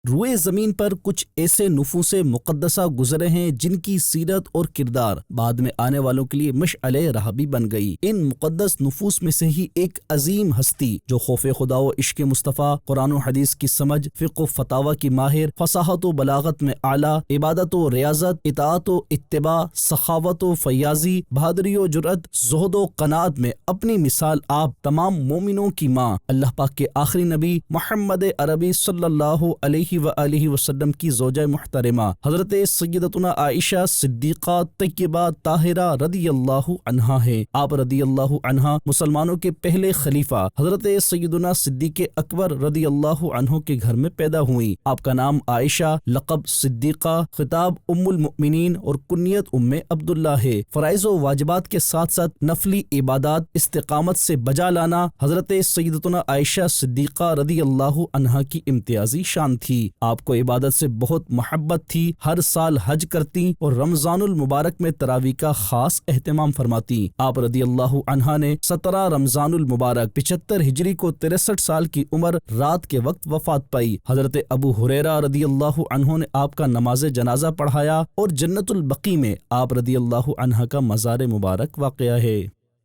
روئے زمین پر کچھ ایسے نفوس مقدسہ گزرے ہیں جن کی سیرت اور کردار بعد میں آنے والوں کے لیے مشعل راہ بھی بن گئی۔ ان مقدس نفوس میں سے ہی ایک عظیم ہستی جو خوف خدا و عشق مصطفیٰ، قرآن و حدیث کی سمجھ، فقہ و فتاوی کی ماہر، فصاحت و بلاغت میں اعلیٰ، عبادت و ریاضت، اطاعت و اتباع، سخاوت و فیاضی، بہادری و جرأت، زہد و قناعت میں اپنی مثال آپ تمام مومنوں کی ماں، اللہ پاک کے آخری نبی محمد عربی صلی اللہ علیہ وآلہ وسلم کی زوجہ محترمہ حضرت سیدتنا عائشہ صدیقہ طیبہ طاہرہ رضی اللہ عنہا ہے۔ آپ رضی اللہ عنہا مسلمانوں کے پہلے خلیفہ حضرت سیدنا صدیق اکبر رضی اللہ عنہ کے گھر میں پیدا ہوئی۔ آپ کا نام عائشہ، لقب صدیقہ، خطاب ام المؤمنین اور کنیت ام عبداللہ ہے۔ فرائض و واجبات کے ساتھ ساتھ نفلی عبادات استقامت سے بجا لانا حضرت سیدتنا عائشہ صدیقہ رضی اللہ عنہا کی امتیازی شان تھی۔ آپ کو عبادت سے بہت محبت تھی، ہر سال حج کرتی اور رمضان المبارک میں تراویح کا خاص اہتمام فرماتی۔ آپ رضی اللہ عنہا نے 17 رمضان المبارک 75 ہجری کو 63 سال کی عمر رات کے وقت وفات پائی۔ حضرت ابو ہریرہ رضی اللہ عنہ نے آپ کا نماز جنازہ پڑھایا اور جنت البقیع میں آپ رضی اللہ عنہ کا مزار مبارک واقع ہے۔